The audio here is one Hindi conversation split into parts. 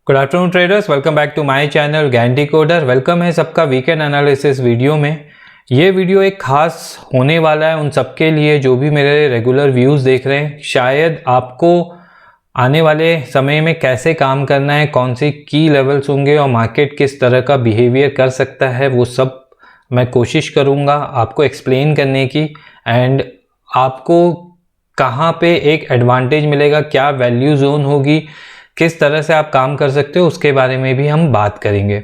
Good afternoon traders, welcome back to my channel Gyan decoder. Welcome है सबका वीकेंड एनालिसिस वीडियो में। ये वीडियो एक खास होने वाला है उन सबके लिए जो भी मेरे रेगुलर व्यूज़ देख रहे हैं। शायद आपको आने वाले समय में कैसे काम करना है, कौन सी की लेवल्स होंगे और मार्केट किस तरह का बिहेवियर कर सकता है, वो सब मैं कोशिश करूँगा आपको एक्सप्लेन करने की। एंड आपको कहाँ पे एक एडवांटेज मिलेगा, क्या वैल्यू जोन होगी, किस तरह से आप काम कर सकते हो, उसके बारे में भी हम बात करेंगे।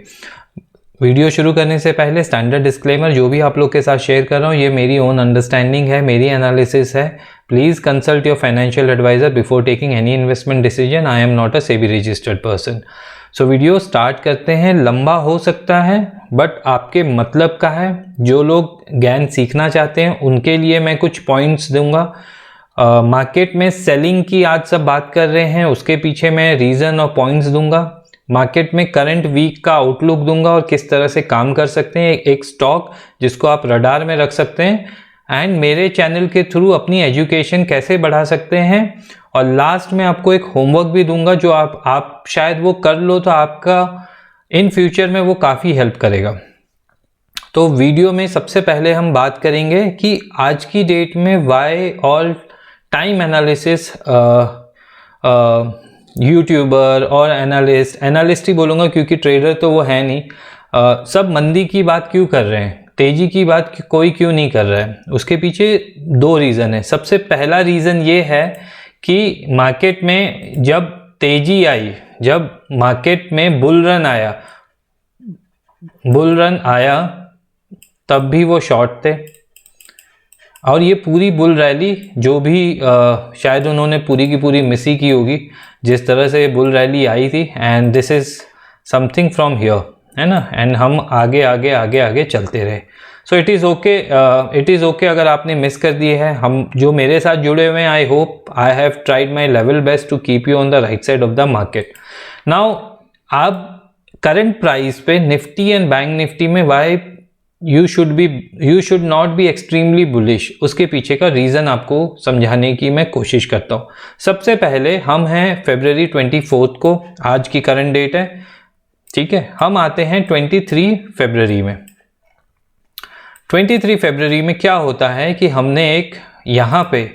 वीडियो शुरू करने से पहले स्टैंडर्ड डिस्क्लेमर, जो भी आप लोग के साथ शेयर कर रहा हूँ ये मेरी ओन अंडरस्टैंडिंग है, मेरी एनालिसिस है। Please consult your financial advisor before taking any investment decision. I am not a SEBI registered person. So video start करते हैं। लंबा हो सकता है बट आपके मतलब का है। जो लोग ज्ञान सीखना चाहते हैं उनके लिए मैं कुछ पॉइंट्स दूंगा। मार्केट में सेलिंग की आज सब बात कर रहे हैं, उसके पीछे मैं रीज़न और पॉइंट्स दूंगा। मार्केट में करंट वीक का आउटलुक दूंगा और किस तरह से काम कर सकते हैं एक स्टॉक जिसको आप रडार में रख सकते हैं। एंड मेरे चैनल के थ्रू अपनी एजुकेशन कैसे बढ़ा सकते हैं। और लास्ट में आपको एक होमवर्क भी दूंगा जो आप शायद वो कर लो तो आपका इन फ्यूचर में वो काफ़ी हेल्प करेगा। तो वीडियो में सबसे पहले हम बात करेंगे कि आज की डेट में why all time analysis YouTuber और एनालिस्ट ही बोलूँगा क्योंकि ट्रेडर तो वो है नहीं, सब मंदी की बात क्यों कर रहे हैं, तेज़ी की बात कोई क्यों नहीं कर रहा है। उसके पीछे दो रीज़न है। सबसे पहला रीज़न ये है कि मार्केट में जब तेज़ी आई, जब मार्केट में बुल रन आया तब भी वो शॉर्ट थे। और ये पूरी बुल रैली जो भी शायद उन्होंने पूरी की पूरी मिस ही की होगी जिस तरह से बुल रैली आई थी। And this is something from here, है ना। एंड हम आगे आगे आगे आगे चलते रहे। सो इट इज़ ओके अगर आपने मिस कर दिए है। हम जो मेरे साथ जुड़े हुए हैं, I hope I have tried my level best to keep you on the right side of the market. Now आप करंट प्राइस पे निफ्टी एंड बैंक निफ्टी में why you should not be extremely bullish, उसके पीछे का रीज़न आपको समझाने की मैं कोशिश करता हूँ। सबसे पहले हम हैं February 24 को, आज की करंट डेट है, ठीक है। हम आते हैं 23 फरवरी में। 23 फरवरी में क्या होता है कि हमने एक यहाँ पे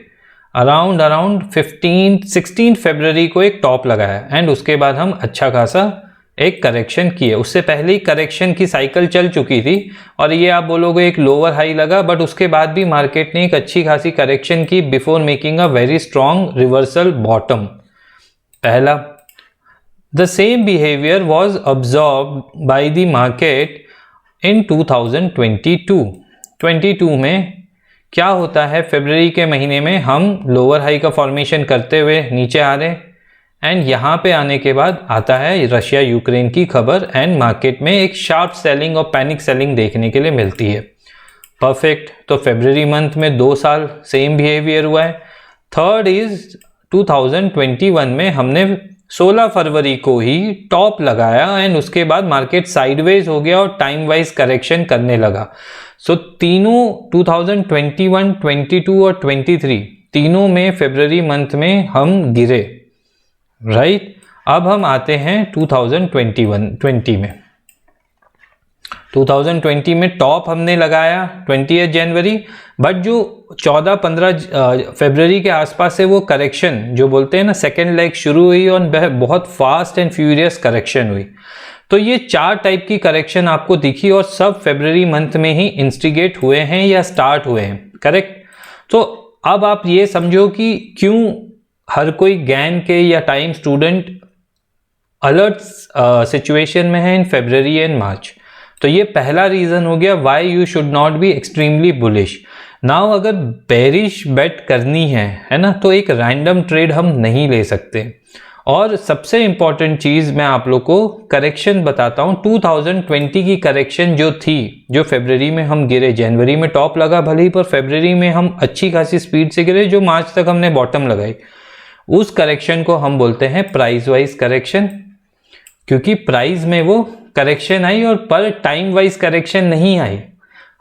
अराउंड 16 फरवरी को एक टॉप लगाया एंड उसके बाद हम अच्छा खासा एक करेक्शन किए। उससे पहले ही करेक्शन की साइकिल चल चुकी थी और ये आप बोलोगे एक लोअर हाई लगा, बट उसके बाद भी मार्केट ने एक अच्छी खासी करेक्शन की before making a very strong reversal bottom. पहला, the same behaviour was observed by the market in 2022 में क्या होता है, फरवरी के महीने में हम लोअर हाई का फॉर्मेशन करते हुए नीचे आ रहे हैं एंड यहाँ पे आने के बाद आता है रशिया यूक्रेन की खबर एंड मार्केट में एक शार्प सेलिंग और पैनिक सेलिंग देखने के लिए मिलती है। परफेक्ट। तो फरवरी मंथ में 2 साल सेम बिहेवियर हुआ है। थर्ड इज 2021 में हमने 16 फरवरी को ही टॉप लगाया एंड उसके बाद मार्केट साइडवेज हो गया और टाइम वाइज करेक्शन करने लगा। सो तीनों 2021, 22 और 23 तीनों में फरवरी मंथ में हम गिरे, राइट। अब हम आते हैं 2020 में। 2020 में टॉप हमने लगाया 20 जनवरी, बट जो 14-15 फरवरी के आसपास से वो करेक्शन जो बोलते हैं ना, सेकेंड लेग शुरू हुई और बहुत फास्ट एंड फ्यूरियस करेक्शन हुई। तो ये 4 टाइप की करेक्शन आपको दिखी और सब फरवरी मंथ में ही इंस्टिगेट हुए हैं या स्टार्ट हुए हैं, करेक्ट। तो अब आप ये समझो कि क्यों हर कोई ज्ञान के या टाइम स्टूडेंट अलर्ट सिचुएशन में है इन फरवरी एंड मार्च। तो ये पहला रीज़न हो गया Y you should not be extremely bullish. Now अगर बेरिश बेट करनी है ना, तो एक रैंडम ट्रेड हम नहीं ले सकते। और सबसे इंपॉर्टेंट चीज़ मैं आप लोग को करेक्शन बताता हूँ। 2020 की करेक्शन जो थी, जो फरवरी में हम गिरे, जनवरी में टॉप लगा भले ही, पर फरवरी में हम अच्छी खासी स्पीड से गिरे जो मार्च तक हमने बॉटम लगाई। उस करेक्शन को हम बोलते हैं प्राइस वाइज करेक्शन, क्योंकि प्राइस में वो करेक्शन आई और पर टाइम वाइज करेक्शन नहीं आई।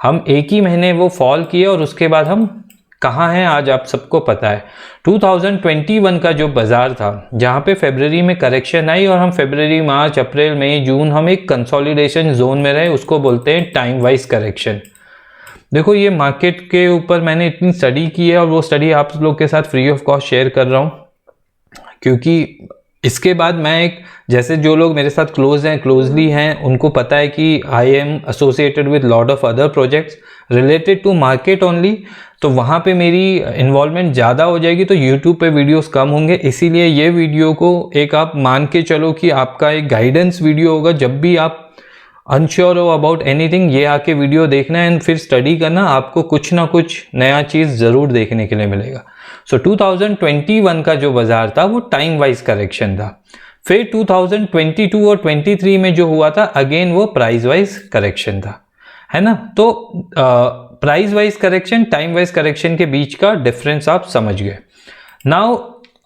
हम एक ही महीने वो फॉल किए और उसके बाद हम कहाँ है आज आप सबको पता है। 2021 का जो बाजार था जहाँ पे फरवरी में करेक्शन आई और हम फरवरी, मार्च, अप्रैल, मई, जून हम एक कंसोलिडेशन जोन में रहे, उसको बोलते हैं टाइम वाइज करेक्शन। देखो ये मार्केट के ऊपर मैंने इतनी स्टडी की है और वो स्टडी आप लोग के साथ फ्री ऑफ कॉस्ट शेयर कर रहा हूँ, क्योंकि इसके बाद मैं एक, जैसे जो लोग मेरे साथ क्लोजली हैं उनको पता है कि I am associated with lot of other projects related to market only, तो वहाँ पे मेरी इन्वॉल्वमेंट ज़्यादा हो जाएगी, तो यूट्यूब पे वीडियोस कम होंगे। इसीलिए ये वीडियो को एक आप मान के चलो कि आपका एक गाइडेंस वीडियो होगा। जब भी आप अनश्योर हो अबाउट एनीथिंग, ये आके वीडियो देखना एंड फिर स्टडी करना, आपको कुछ ना कुछ नया चीज़ ज़रूर देखने के लिए मिलेगा। सो 2021 का जो बाजार था वो टाइम वाइज करेक्शन था। फिर 2022 और 23 में जो हुआ था अगेन वो प्राइस वाइज करेक्शन था, है ना। तो price wise correction, time wise correction के बीच का डिफरेंस आप समझ गए। नाउ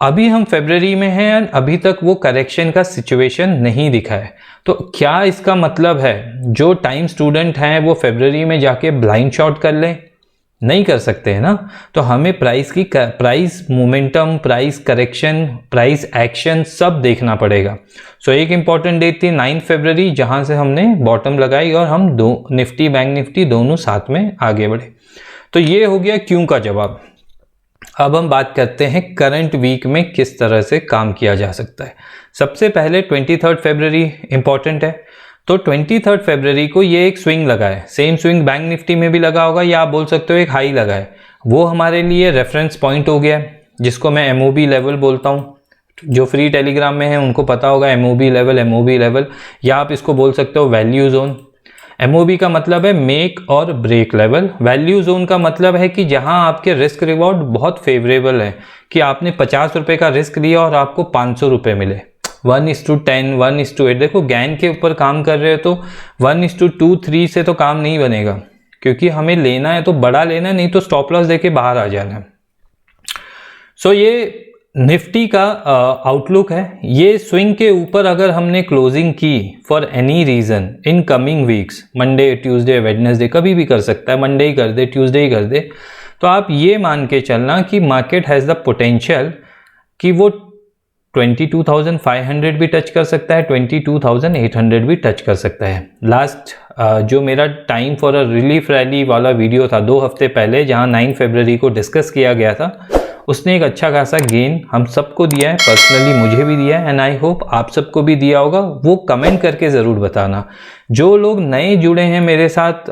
अभी हम फरवरी में हैं एंड अभी तक वो करेक्शन का सिचुएशन नहीं दिखा है। तो क्या इसका मतलब है जो टाइम स्टूडेंट हैं वो फरवरी में जाके ब्लाइंड शॉट कर लें? नहीं कर सकते हैं ना। तो हमें price momentum, price correction, price action सब देखना पड़ेगा। सो एक इंपॉर्टेंट डेट थी 9 फरवरी जहां से हमने बॉटम लगाई और हम दो निफ्टी, बैंक निफ्टी दोनों साथ में आगे बढ़े। तो ये हो गया क्यों का जवाब। अब हम बात करते हैं करंट वीक में किस तरह से काम किया जा सकता है। सबसे पहले 23 फरवरी इंपॉर्टेंट है। तो 23 फरवरी को ये एक स्विंग लगा है, सेम स्विंग बैंक निफ्टी में भी लगा होगा या आप बोल सकते हो एक हाई लगा है। वो हमारे लिए रेफरेंस पॉइंट हो गया है जिसको मैं एमओबी लेवल बोलता हूँ। जो फ्री टेलीग्राम में है उनको पता होगा एमओबी लेवल, या आप इसको बोल सकते हो वैल्यू जोन। एमओबी का मतलब है मेक और ब्रेक लेवल। वैल्यू जोन का मतलब है कि जहां आपके रिस्क रिवॉर्ड बहुत फेवरेबल है, कि आपने 50 रुपये का रिस्क लिया और आपको 500 रुपये मिले। 1:10, 1:8। देखो गैन के ऊपर काम कर रहे हो तो 1:2, 3 से तो काम नहीं बनेगा, क्योंकि हमें लेना है तो बड़ा लेना है, नहीं तो स्टॉप लॉस देके बाहर आ जाना है। सो ये निफ्टी का आउटलुक है। ये स्विंग के ऊपर अगर हमने क्लोजिंग की for any reason in coming weeks, Monday, Tuesday, Wednesday, कभी भी कर सकता है, मंडे ही कर दे, ट्यूसडे ही कर दे, तो आप ये मान के चलना कि मार्केट हैज़ द पोटेंशियल कि वो 22,500 भी टच कर सकता है, 22,800 भी टच कर सकता है। लास्ट जो मेरा time for a relief rally वाला वीडियो था 2 हफ्ते पहले, जहां 9 फरवरी को डिस्कस किया गया था, उसने एक अच्छा खासा गेन हम सबको दिया है, पर्सनली मुझे भी दिया है एंड आई होप आप सबको भी दिया होगा। वो कमेंट करके ज़रूर बताना। जो लोग नए जुड़े हैं मेरे साथ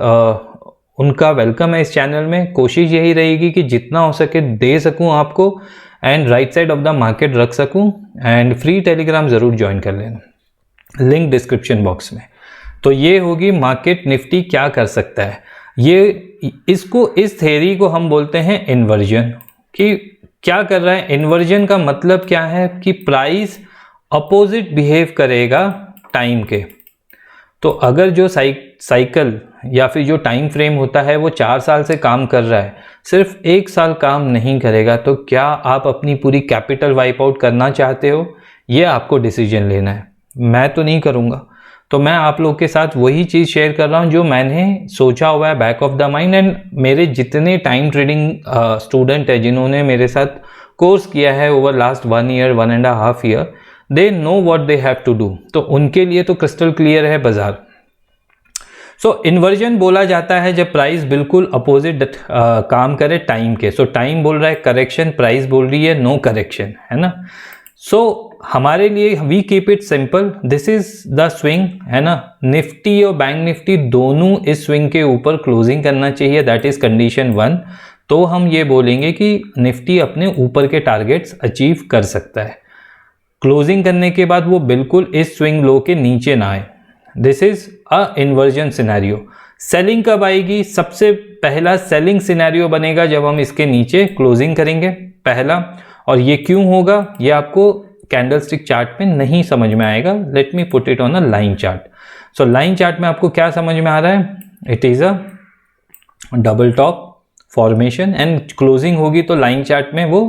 उनका वेलकम है इस चैनल में। कोशिश यही रहेगी कि जितना हो सके दे सकूं आपको and right side of the market रख सकूं। एंड फ्री टेलीग्राम ज़रूर ज्वाइन कर लेना, लिंक डिस्क्रिप्शन बॉक्स में। तो ये होगी मार्केट निफ्टी क्या कर सकता है। इस थ्योरी को हम बोलते हैं इन्वर्जन। कि क्या कर रहा है इन्वर्जन का मतलब क्या है कि प्राइस अपोजिट बिहेव करेगा टाइम के। तो अगर जो साइकिल या फिर जो टाइम फ्रेम होता है वो 4 साल से काम कर रहा है, सिर्फ 1 साल काम नहीं करेगा, तो क्या आप अपनी पूरी कैपिटल वाइप आउट करना चाहते हो? ये आपको डिसीजन लेना है। मैं तो नहीं करूँगा, तो मैं आप लोग के साथ वही चीज़ शेयर कर रहा हूँ जो मैंने सोचा हुआ है back of the mind. And मेरे जितने टाइम ट्रेडिंग स्टूडेंट है जिन्होंने मेरे साथ कोर्स किया है over last 1 year, 1.5 year, they know what they have to do. तो उनके लिए तो क्रिस्टल क्लियर है बाजार। सो इन्वर्जन बोला जाता है जब प्राइस बिल्कुल अपोजिट काम करे टाइम के। सो टाइम बोल रहा है करेक्शन, प्राइस बोल रही है नो करेक्शन, है ना। सो हमारे लिए we keep it simple, this is the swing, है ना। निफ्टी और बैंक निफ्टी दोनों इस स्विंग के ऊपर क्लोजिंग करना चाहिए, दैट इज कंडीशन 1। तो हम ये बोलेंगे कि निफ्टी अपने ऊपर के टारगेट्स अचीव कर सकता है। क्लोजिंग करने के बाद वो बिल्कुल इस स्विंग लो के नीचे ना आए, this is a inversion scenario. Selling कब आएगी? सबसे पहला सेलिंग सिनेरियो बनेगा जब हम इसके नीचे क्लोजिंग करेंगे, पहला। और ये क्यों होगा ये आपको कैंडलस्टिक चार्ट में नहीं समझ में आएगा। Let me put it on a line chart. So line chart में आपको क्या समझ में आ रहा है? It is a double top formation and closing होगी तो लाइन चार्ट में वो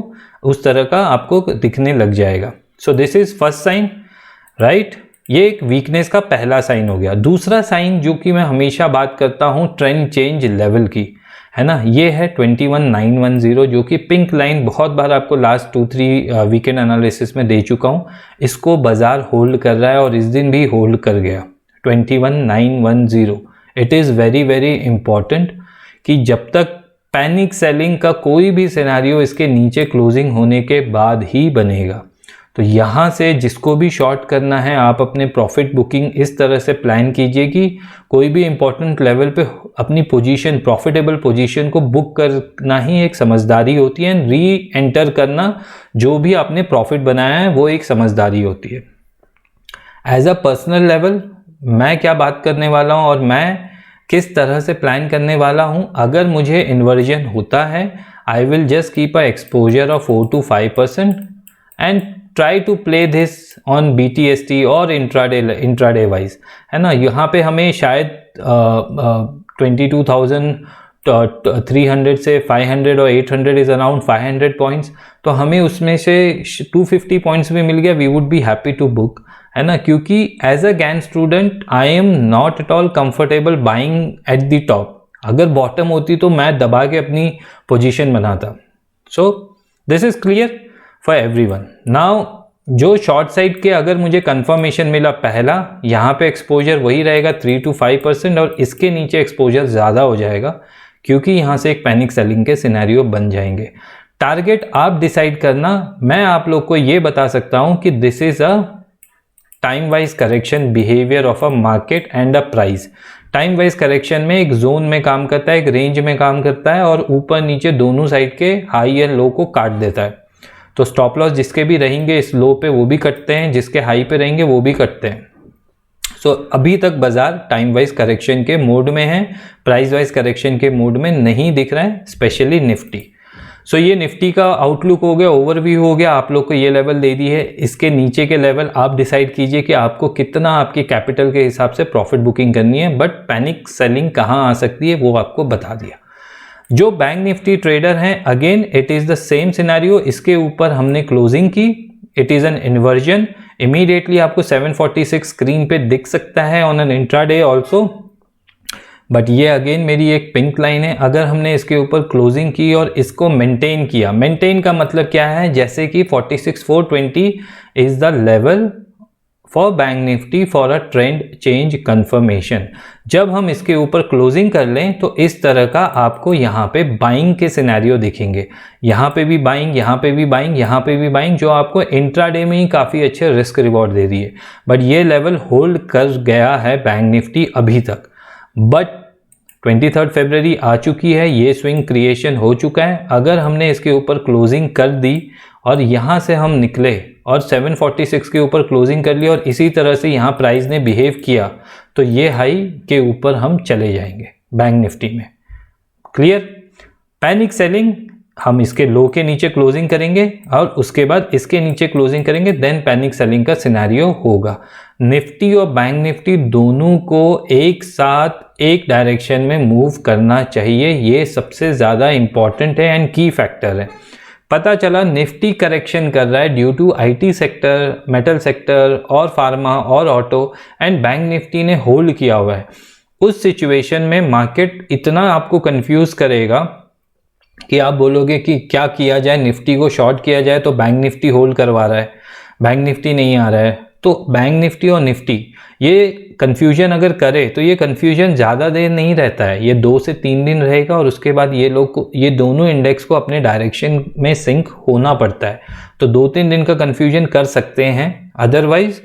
उस तरह का आपको दिखने लग जाएगा। So this is first sign, right. ये एक वीकनेस का पहला साइन हो गया। दूसरा साइन जो कि मैं हमेशा बात करता हूं ट्रेंड चेंज लेवल की, है ना। ये है 21910 जो कि पिंक लाइन बहुत बार आपको लास्ट 2-3 वीकेंड एनालिसिस में दे चुका हूँ। इसको बाजार होल्ड कर रहा है और इस दिन भी होल्ड कर गया 21910। It is very very important कि जब तक पैनिक सेलिंग का कोई भी सिनेरियो इसके नीचे क्लोजिंग होने के बाद ही बनेगा। तो यहाँ से जिसको भी शॉर्ट करना है आप अपने प्रॉफिट बुकिंग इस तरह से प्लान कीजिए कि कोई भी इंपॉर्टेंट लेवल पे अपनी पोजीशन, प्रॉफिटेबल पोजीशन को बुक करना ही एक समझदारी होती है। री एंटर करना जो भी आपने प्रॉफिट बनाया है वो एक समझदारी होती है। एज अ पर्सनल लेवल मैं क्या बात करने वाला हूँ और मैं किस तरह से प्लान करने वाला हूँ। अगर मुझे इन्वर्जन होता है I will just keep a exposure of 4 to 5% and try to play this on BTST और इंट्राडे वाइज, है ना। यहाँ पे हमें शायद 22,300 से 500 और 800 इज़ अराउंड 500 पॉइंट्स, तो हमें उसमें से 250 पॉइंट्स भी मिल गया, we would be happy to book, है ना। क्योंकि as a Gann student I am not at all comfortable buying at the top. अगर बॉटम होती तो मैं दबा के अपनी पोजीशन बनाता। So this is clear for everyone. Now जो शॉर्ट साइड के अगर मुझे कंफर्मेशन मिला, पहला यहाँ पे एक्सपोजर वही रहेगा 3 to 5% और इसके नीचे एक्सपोजर ज़्यादा हो जाएगा क्योंकि यहाँ से एक पैनिक सेलिंग के सिनेरियो बन जाएंगे। टारगेट आप डिसाइड करना। मैं आप लोग को ये बता सकता हूँ कि this is a time wise correction behaviour of a market and a price. Time wise correction में एक जोन में काम करता है, एक रेंज में काम करता है और ऊपर नीचे दोनों साइड के हाई एंड लो को काट देता है। तो स्टॉप लॉस जिसके भी रहेंगे इस लो पे वो भी कटते हैं, जिसके हाई पे रहेंगे वो भी कटते हैं। सो अभी तक बाजार टाइम वाइज करेक्शन के मोड में है, प्राइस वाइज करेक्शन के मोड में नहीं दिख रहा है, स्पेशली निफ्टी। सो ये निफ्टी का आउटलुक हो गया, ओवरव्यू हो गया। आप लोग को ये लेवल दे दी है, इसके नीचे के लेवल आप डिसाइड कीजिए कि आपको कितना आपकी कैपिटल के हिसाब से प्रॉफिट बुकिंग करनी है। बट पैनिक सेलिंग कहाँ आ सकती है वो आपको बता दिया। जो बैंक निफ्टी ट्रेडर हैं, again it is the same scenario. इसके ऊपर हमने क्लोजिंग की, it is an inversion. Immediately आपको 746 स्क्रीन पे दिख सकता है on an intraday also. But ये अगेन मेरी एक पिंक लाइन है। अगर हमने इसके ऊपर क्लोजिंग की और इसको मेंटेन किया, मेंटेन का मतलब क्या है, जैसे कि 46,420 is the level for bank Nifty for a trend change confirmation. जब हम इसके ऊपर क्लोजिंग कर लें तो इस तरह का आपको यहाँ पे बाइंग के सिनेरियो दिखेंगे। यहाँ पे भी बाइंग, यहाँ पे भी बाइंग, यहाँ पे भी बाइंग, जो आपको इंट्राडे में ही काफ़ी अच्छे रिस्क रिवॉर्ड दे रही है। बट ये लेवल होल्ड कर गया है बैंक निफ्टी अभी तक। बट 23 फरवरी आ चुकी है, ये स्विंग क्रिएशन हो चुका है। अगर हमने इसके ऊपर क्लोजिंग कर दी और यहाँ से हम निकले और 746 के ऊपर क्लोजिंग कर लिया और इसी तरह से यहाँ प्राइस ने बिहेव किया तो ये हाई के ऊपर हम चले जाएंगे बैंक निफ्टी में। क्लियर? पैनिक सेलिंग हम इसके लो के नीचे क्लोजिंग करेंगे और उसके बाद इसके नीचे क्लोजिंग करेंगे, देन पैनिक सेलिंग का सिनेरियो होगा। निफ्टी और बैंक निफ्टी दोनों को एक साथ एक डायरेक्शन में मूव करना चाहिए, ये सबसे ज़्यादा इंपॉर्टेंट है एंड की फैक्टर है। पता चला निफ्टी करेक्शन कर रहा है due to IT sector, metal sector और फार्मा और ऑटो, एंड बैंक निफ्टी ने होल्ड किया हुआ है। उस सिचुएशन में मार्केट इतना आपको कंफ्यूज करेगा कि आप बोलोगे कि क्या किया जाए, निफ्टी को शॉर्ट किया जाए तो बैंक निफ्टी होल्ड करवा रहा है, बैंक निफ्टी नहीं आ रहा है। तो बैंक निफ्टी और निफ्टी ये कन्फ्यूजन अगर करे तो ये कन्फ्यूजन ज़्यादा देर नहीं रहता है, ये 2 से 3 दिन रहेगा और उसके बाद ये दोनों इंडेक्स को अपने डायरेक्शन में सिंक होना पड़ता है। तो 2-3 दिन का कन्फ्यूजन कर सकते हैं, अदरवाइज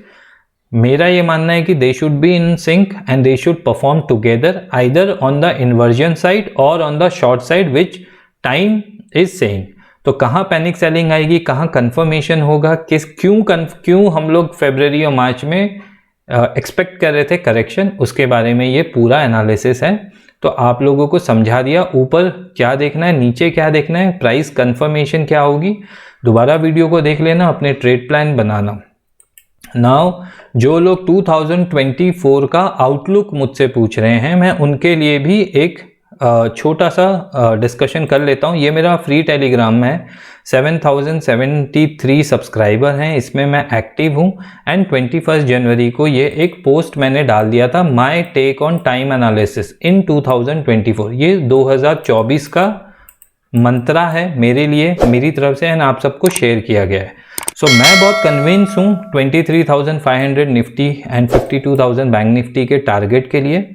मेरा ये मानना है कि they should be in sync and they should perform together either on the inversion side or on the short side which time is saying. तो कहाँ पैनिक सेलिंग आएगी, कहाँ कंफर्मेशन होगा, क्यों हम लोग फरवरी और मार्च में एक्सपेक्ट कर रहे थे करेक्शन, उसके बारे में ये पूरा एनालिसिस है। तो आप लोगों को समझा दिया ऊपर क्या देखना है, नीचे क्या देखना है, प्राइस कंफर्मेशन क्या होगी। दोबारा वीडियो को देख लेना, अपने ट्रेड प्लान बनाना। नाउ जो लोग 2024 का आउटलुक मुझसे पूछ रहे हैं, मैं उनके लिए भी एक छोटा सा डिस्कशन कर लेता हूँ। ये मेरा फ्री टेलीग्राम है, 7073 सब्सक्राइबर हैं इसमें, मैं एक्टिव हूँ। एंड 21 जनवरी को ये एक पोस्ट मैंने डाल दिया था, my take on time analysis in 2024। ये 2024 का मंत्रा है मेरे लिए, मेरी तरफ से, एंड आप सबको शेयर किया गया है। सो मैं बहुत कन्विंस हूँ 23,500 निफ्टी एंड 52,000 बैंक निफ्टी के टारगेट के लिए।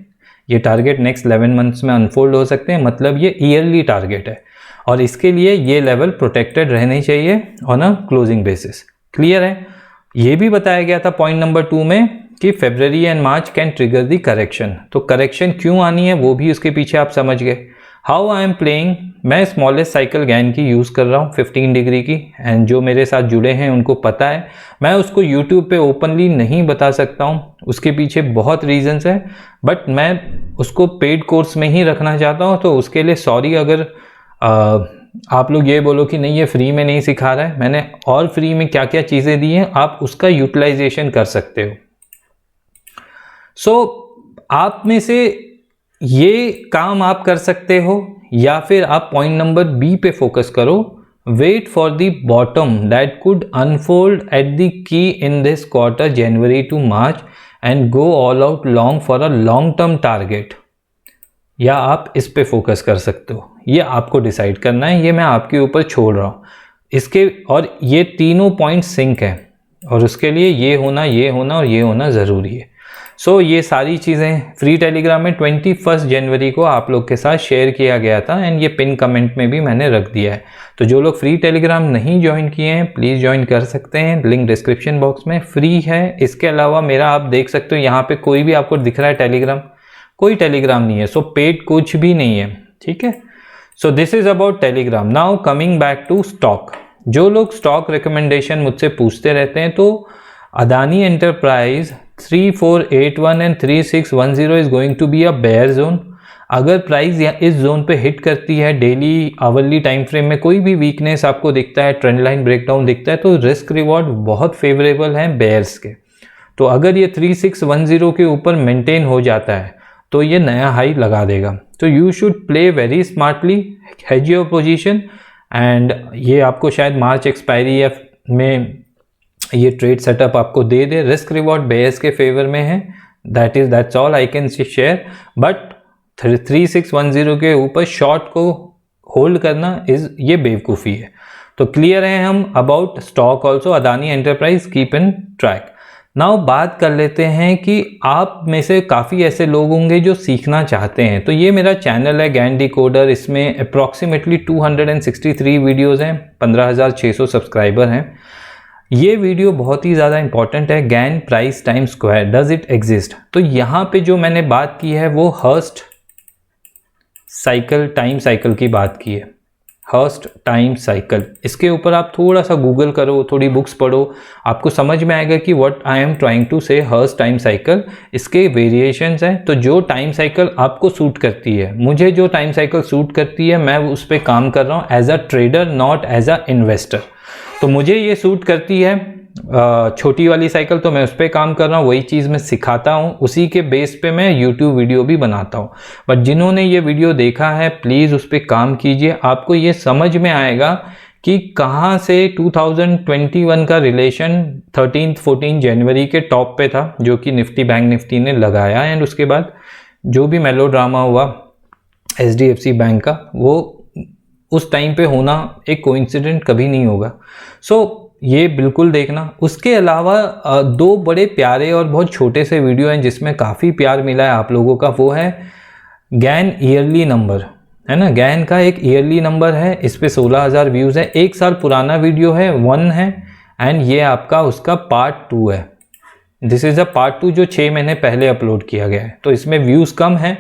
ये टारगेट नेक्स्ट 11 मंथ्स में अनफोल्ड हो सकते हैं, मतलब ये ईयरली टारगेट है और इसके लिए ये लेवल प्रोटेक्टेड रहने चाहिए on a closing basis. Clear है? ये भी बताया गया था पॉइंट नंबर 2 में कि February and March can trigger the correction. तो करेक्शन क्यों आनी है वो भी उसके पीछे आप समझ गए। हाउ आई एम प्लेइंग, मैं स्मॉलेस्ट साइकिल गैन की यूज़ कर रहा हूँ 15 डिग्री की, एंड जो मेरे साथ जुड़े हैं उनको पता है। मैं उसको यूट्यूब पे ओपनली नहीं बता सकता हूँ, उसके पीछे बहुत रीजंस है, बट मैं उसको पेड कोर्स में ही रखना चाहता हूँ। तो उसके लिए सॉरी अगर आप लोग ये बोलो कि नहीं ये फ्री में नहीं सिखा रहा है। मैंने और फ्री में क्या क्या चीज़ें दी हैं, आप उसका यूटिलाइजेशन कर सकते हो। सो आप में से ये काम आप कर सकते हो, या फिर आप पॉइंट नंबर बी पे फोकस करो, wait for the bottom that could unfold at the key in this quarter January to March and go all out long for a long term target. या आप इस पे फोकस कर सकते हो, ये आपको डिसाइड करना है, ये मैं आपके ऊपर छोड़ रहा हूँ इसके। और ये तीनों पॉइंट सिंक है और उसके लिए ये होना, ये होना और ये होना ज़रूरी है। सो ये सारी चीज़ें फ्री टेलीग्राम में 21 जनवरी को आप लोग के साथ शेयर किया गया था, एंड ये पिन कमेंट में भी मैंने रख दिया है। तो जो लोग फ्री टेलीग्राम नहीं ज्वाइन किए हैं प्लीज़ ज्वाइन कर सकते हैं, लिंक डिस्क्रिप्शन बॉक्स में फ्री है। इसके अलावा मेरा आप देख सकते हो यहाँ पे कोई भी आपको दिख रहा है टेलीग्राम, कोई टेलीग्राम नहीं है, सो पेड कुछ भी नहीं है, ठीक है। So this is about Telegram. Now coming back to stock. जो लोग स्टॉक रिकमेंडेशन मुझसे पूछते रहते हैं, तो Adani enterprise 3481 and 3610 is going to be a bear zone. अगर प्राइस इस जोन पे हिट करती है, डेली आवरली टाइम फ्रेम में कोई भी वीकनेस आपको दिखता है, ट्रेंड लाइन ब्रेकडाउन दिखता है, तो रिस्क रिवॉर्ड बहुत फेवरेबल है बेयर्स के। तो अगर ये 3610 के ऊपर मेंटेन हो जाता है तो ये नया हाई लगा देगा। तो you should play very smartly, hedge your position, and ये आपको शायद मार्च एक्सपायरी में ये ट्रेड सेटअप आपको दे दे। रिस्क रिवॉर्ड बेयर्स के फेवर में है, that's all I can share. But 3610 के ऊपर शॉर्ट को होल्ड करना ये बेवकूफ़ी है। तो क्लियर है हम about stock also, Adani enterprise keep in track. Now बात कर लेते हैं कि आप में से काफ़ी ऐसे लोग होंगे जो सीखना चाहते हैं। तो ये मेरा चैनल है ज्ञान डिकोडर, इसमें अप्रॉक्सीमेटली 263 वीडियोज़ हैं, 15,600 सब्सक्राइबर हैं। ये वीडियो बहुत ही ज़्यादा इंपॉर्टेंट है, Gann price time square, does it exist. तो यहाँ पे जो मैंने बात की है वो हर्स्ट साइकिल टाइम साइकिल की बात की है, हर्स्ट टाइम साइकिल। इसके ऊपर आप थोड़ा सा गूगल करो, थोड़ी बुक्स पढ़ो, आपको समझ में आएगा कि what I am trying to say Hurst time cycle. इसके वेरिएशंस हैं, तो जो टाइम साइकिल आपको सूट करती है, मुझे जो टाइम साइकिल सूट करती है मैं उस पर काम कर रहा हूँ as a trader, not as a investor. तो मुझे ये सूट करती है छोटी वाली साइकिल, तो मैं उस पर काम कर रहा हूँ, वही चीज़ मैं सिखाता हूँ, उसी के बेस पे मैं यूट्यूब वीडियो भी बनाता हूँ। बट जिन्होंने ये वीडियो देखा है प्लीज़ उस पर काम कीजिए, आपको ये समझ में आएगा कि कहाँ से 2021 का रिलेशन 13-14 जनवरी के टॉप पे था, जो कि निफ्टी बैंक निफ्टी ने लगाया, एंड उसके बाद जो भी मेलो ड्रामा हुआ HDFC बैंक का, वो उस टाइम पे होना एक कोइंसिडेंट कभी नहीं होगा। सो ये बिल्कुल देखना। उसके अलावा दो बड़े प्यारे और बहुत छोटे से वीडियो हैं जिसमें काफ़ी प्यार मिला है आप लोगों का, वो है गैन ईयरली नंबर, है ना। गैन का एक ईयरली नंबर है, इस पे 16,000 व्यूज़ है, 1 साल पुराना वीडियो है, 1 है, एंड ये आपका उसका पार्ट 2 है। दिस इज़ अ पार्ट 2 जो 6 महीने पहले अपलोड किया गया है, तो इसमें व्यूज़ कम है।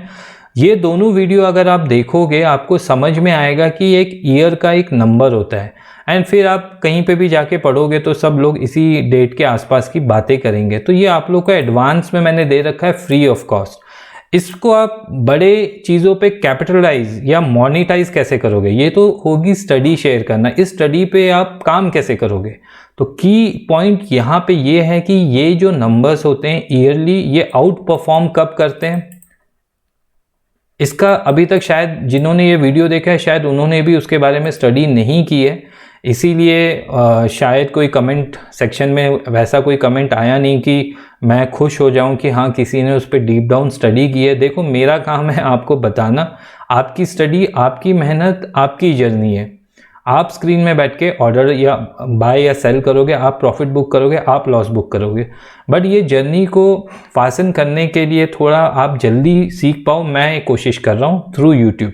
ये दोनों वीडियो अगर आप देखोगे आपको समझ में आएगा कि एक ईयर का एक नंबर होता है, एंड फिर आप कहीं पे भी जाके पढ़ोगे तो सब लोग इसी डेट के आसपास की बातें करेंगे। तो ये आप लोग का एडवांस में मैंने दे रखा है फ्री ऑफ कॉस्ट। इसको आप बड़े चीज़ों पे कैपिटलाइज या मोनेटाइज कैसे करोगे, ये तो होगी स्टडी शेयर करना, इस स्टडी पे आप काम कैसे करोगे। तो की पॉइंट यहाँ पे ये है कि ये जो नंबर्स होते हैं ईयरली, ये आउट परफॉर्म कब करते हैं, इसका अभी तक शायद जिन्होंने ये वीडियो देखा है शायद उन्होंने भी उसके बारे में स्टडी नहीं की है, इसीलिए शायद कोई कमेंट सेक्शन में वैसा कोई कमेंट आया नहीं कि मैं खुश हो जाऊं कि हाँ किसी ने उस पर डीप डाउन स्टडी की है। देखो मेरा काम है आपको बताना, आपकी स्टडी, आपकी मेहनत, आपकी जर्नी है। आप स्क्रीन में बैठ के ऑर्डर या बाय या सेल करोगे, आप प्रॉफिट बुक करोगे, आप लॉस बुक करोगे, बट ये जर्नी को फासन करने के लिए थोड़ा आप जल्दी सीख पाओ, मैं कोशिश कर रहा हूँ थ्रू यूट्यूब।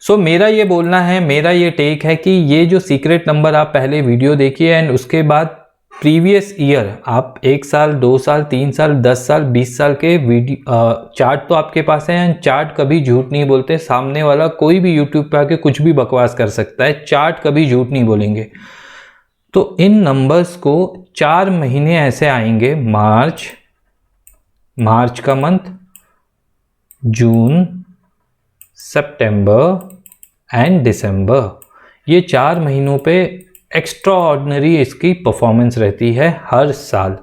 सो मेरा ये बोलना है, मेरा ये टेक है कि ये जो सीक्रेट नंबर आप पहले वीडियो देखिए एंड उसके बाद प्रीवियस ईयर आप 1 साल, 2 साल, 3 साल, 10 साल, 20 साल के वीडियो चार्ट तो आपके पास है एंड चार्ट कभी झूठ नहीं बोलते। सामने वाला कोई भी यूट्यूब पे आके कुछ भी बकवास कर सकता है, चार्ट कभी झूठ नहीं बोलेंगे। तो इन नंबर्स को 4 महीने ऐसे आएंगे, मार्च का मंथ, जून, सितंबर एंड दिसंबर, ये 4 महीनों पे एक्स्ट्रा ऑर्डिनरी इसकी परफॉर्मेंस रहती है हर साल।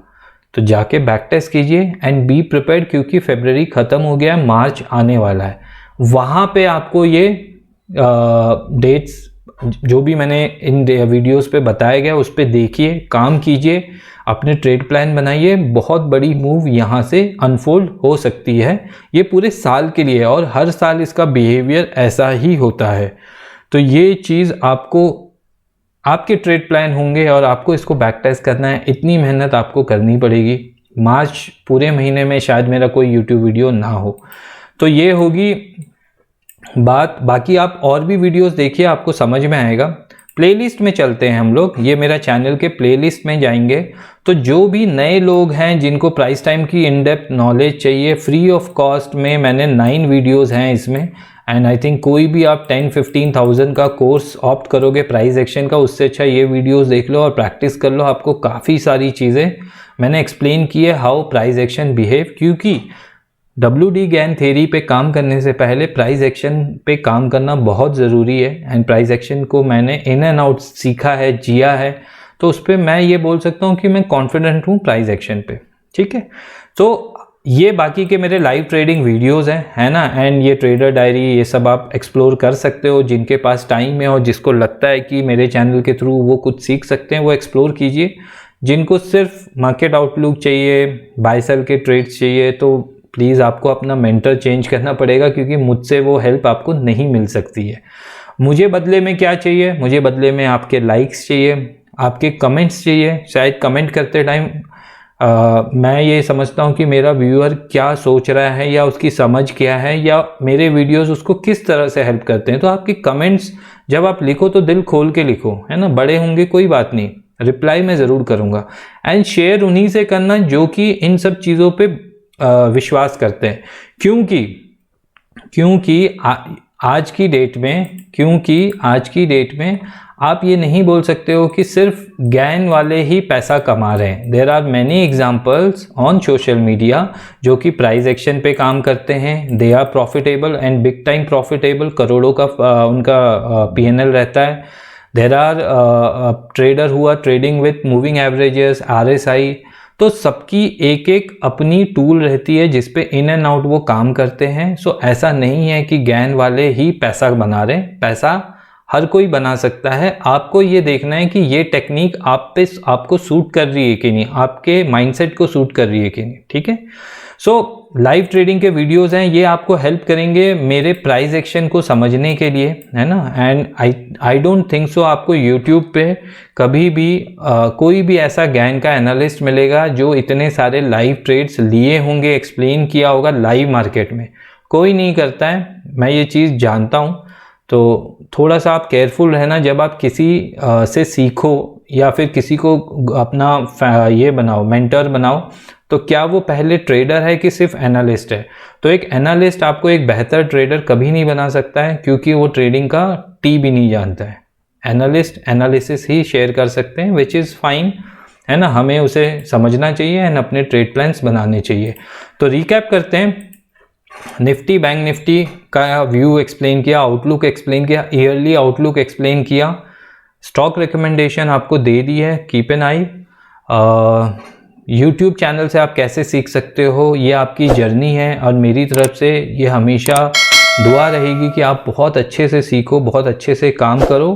तो जाके बैक टेस्ट कीजिए एंड बी प्रिपेयर्ड, क्योंकि फरवरी ख़त्म हो गया है, मार्च आने वाला है। वहाँ पे आपको ये डेट्स जो भी मैंने इन वीडियोस पे बताया गया उस पे देखिए, काम कीजिए, अपने ट्रेड प्लान बनाइए। बहुत बड़ी मूव यहाँ से अनफोल्ड हो सकती है, ये पूरे साल के लिए, और हर साल इसका बिहेवियर ऐसा ही होता है। तो ये चीज़ आपको, आपके ट्रेड प्लान होंगे और आपको इसको बैक टेस्ट करना है, इतनी मेहनत आपको करनी पड़ेगी। मार्च पूरे महीने में शायद मेरा कोई यूट्यूब वीडियो ना हो। तो ये होगी बात, बाकी आप और भी वीडियोस देखिए, आपको समझ में आएगा। प्लेलिस्ट में चलते हैं हम लोग, ये मेरा चैनल के प्लेलिस्ट में जाएंगे तो जो भी नए लोग हैं जिनको प्राइस टाइम की इन डेप्थ नॉलेज चाहिए, फ्री ऑफ कॉस्ट में मैंने 9 वीडियोस हैं इसमें। एंड आई थिंक कोई भी आप 10-15,000 का कोर्स ऑप्ट करोगे प्राइस एक्शन का, उससे अच्छा ये वीडियोस देख लो और प्रैक्टिस कर लो। आपको काफ़ी सारी चीज़ें मैंने एक्सप्लेन की है, हाउ प्राइस एक्शन बिहेव, क्योंकि WD गैन थ्योरी पे काम करने से पहले प्राइस एक्शन पे काम करना बहुत ज़रूरी है। एंड प्राइस एक्शन को मैंने इन एंड आउट सीखा है, जिया है, तो उस पर मैं ये बोल सकता हूँ कि मैं कॉन्फिडेंट हूँ प्राइस एक्शन पे। ठीक है, तो ये बाकी के मेरे लाइव ट्रेडिंग वीडियोस हैं, है ना, एंड ये ट्रेडर डायरी, ये सब आप एक्सप्लोर कर सकते हो। जिनके पास टाइम है और जिसको लगता है कि मेरे चैनल के थ्रू वो कुछ सीख सकते हैं, वो एक्सप्लोर कीजिए। जिनको सिर्फ मार्केट आउटलुक चाहिए, बाय सेल के ट्रेड्स चाहिए, तो प्लीज़ आपको अपना मेंटर चेंज करना पड़ेगा, क्योंकि मुझसे वो हेल्प आपको नहीं मिल सकती है। मुझे बदले में क्या चाहिए? मुझे बदले में आपके लाइक्स चाहिए, आपके कमेंट्स चाहिए। शायद कमेंट करते टाइम मैं ये समझता हूँ कि मेरा व्यूअर क्या सोच रहा है या उसकी समझ क्या है, या मेरे वीडियोस उसको किस तरह से हेल्प करते हैं। तो आपके कमेंट्स जब आप लिखो तो दिल खोल के लिखो, है ना, बड़े होंगे कोई बात नहीं, रिप्लाई मैं ज़रूर करूँगा। एंड शेयर उन्हीं से करना जो कि इन सब चीज़ों पे विश्वास करते हैं, क्योंकि आज की डेट में आप ये नहीं बोल सकते हो कि सिर्फ गैन वाले ही पैसा कमा रहे हैं। There are many examples on social media जो कि प्राइस एक्शन पे काम करते हैं, they are profitable and big time profitable, करोड़ों का उनका PNL रहता है। There are trader who are trading with moving averages, RSI। तो सबकी एक एक अपनी टूल रहती है जिस पे इन एंड आउट वो काम करते हैं। सो ऐसा नहीं है कि गैन वाले ही पैसा बना रहे हैं, पैसा हर कोई बना सकता है। आपको ये देखना है कि ये टेक्निक आपको सूट कर रही है कि नहीं, आपके माइंडसेट को सूट कर रही है कि नहीं। ठीक है, सो लाइव ट्रेडिंग के वीडियोस हैं, ये आपको हेल्प करेंगे मेरे प्राइस एक्शन को समझने के लिए, है ना। And I don't think so आपको यूट्यूब पे कभी भी कोई भी ऐसा गैन का एनालिस्ट मिलेगा जो इतने सारे लाइव ट्रेड्स लिए होंगे, एक्सप्लेन किया होगा लाइव मार्केट में। कोई नहीं करता है, मैं ये चीज़ जानता हूँ। तो थोड़ा सा आप केयरफुल रहना जब आप किसी से सीखो या फिर किसी को अपना ये बनाओ, मेंटर बनाओ, तो क्या वो पहले ट्रेडर है कि सिर्फ एनालिस्ट है। तो एक एनालिस्ट आपको एक बेहतर ट्रेडर कभी नहीं बना सकता है, क्योंकि वो ट्रेडिंग का टी भी नहीं जानता है। एनालिस्ट एनालिसिस ही शेयर कर सकते हैं, विच इज़ फाइन, है ना। हमें उसे समझना चाहिए एंड अपने ट्रेड प्लान्स बनाने चाहिए। तो रिकैप करते हैं, निफ्टी बैंक निफ्टी का व्यू एक्सप्लेन किया, आउटलुक एक्सप्लेन किया, ईयरली आउटलुक एक्सप्लेन किया, स्टॉक रिकमेंडेशन आपको दे दी है, keep an I. YouTube channel से आप कैसे सीख सकते हो, ये आपकी जर्नी है और मेरी तरफ से ये हमेशा दुआ रहेगी कि आप बहुत अच्छे से सीखो, बहुत अच्छे से काम करो।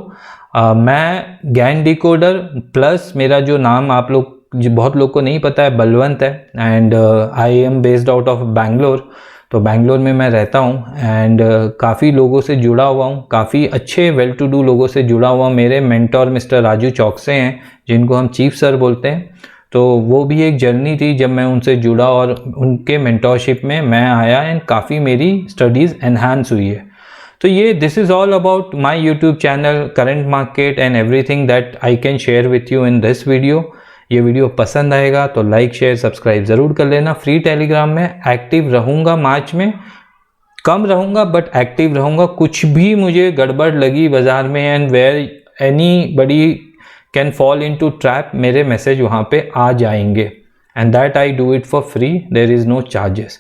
मैं ज्ञान डिकोडर प्लस मेरा जो नाम आप लोग बहुत लोग को नहीं पता है, बलवंत है, and I am based out of Bangalore. तो बैंगलोर में मैं रहता हूँ एंड काफ़ी लोगों से जुड़ा हुआ हूँ, काफ़ी अच्छे वेल टू डू लोगों से जुड़ा हुआ। मेरे मेंटोर मिस्टर राजू चौकसे हैं, जिनको हम चीफ सर बोलते हैं। तो वो भी एक जर्नी थी जब मैं उनसे जुड़ा और उनके मेंटोरशिप में मैं आया एंड काफ़ी मेरी स्टडीज़ एनहांस हुई है। तो ये this is all about my YouTube channel, current market and everything that I can share with you in this video. ये वीडियो पसंद आएगा तो लाइक शेयर सब्सक्राइब ज़रूर कर लेना। फ्री टेलीग्राम में एक्टिव रहूँगा, मार्च में कम रहूँगा बट एक्टिव रहूँगा। कुछ भी मुझे गड़बड़ लगी बाज़ार में and where anybody can fall into trap, मेरे मैसेज वहाँ पे आ जाएंगे and that I do it for free, there is no charges.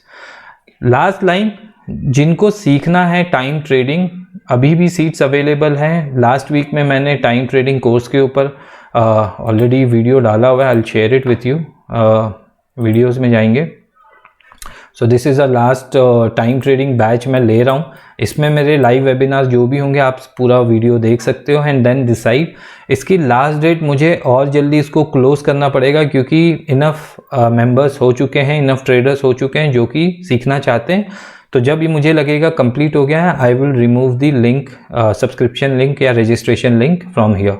Last line, जिनको सीखना है टाइम ट्रेडिंग, अभी भी सीट्स अवेलेबल हैं। लास्ट वीक में मैंने टाइम ट्रेडिंग कोर्स के ऊपर ऑलरेडी वीडियो डाला हुआ है, I will share it with you, videos में जाएंगे। So this is a last time trading batch मैं ले रहा हूँ। इसमें मेरे लाइव वेबिनार जो भी होंगे आप पूरा वीडियो देख सकते हो एंड देन डिसाइड। इसकी लास्ट डेट मुझे और जल्दी इसको क्लोज करना पड़ेगा क्योंकि इनफ मेंबर्स हो चुके हैं, इनफ ट्रेडर्स हो चुके हैं जो कि सीखना चाहते हैं। तो जब ये मुझे लगेगा कंप्लीट हो गया है, I will remove the link, subscription link या रजिस्ट्रेशन लिंक फ्रॉम हियर।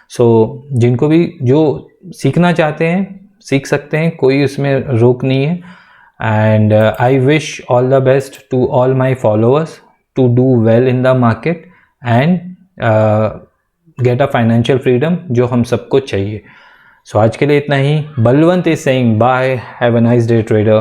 सो जिनको भी जो सीखना चाहते हैं सीख सकते हैं, कोई उसमें रोक नहीं है। And I wish all the best to all my followers to do well in the market and get a financial freedom जो हम सबको चाहिए। So आज के लिए इतना ही। Balwant is saying bye, have a nice day trader।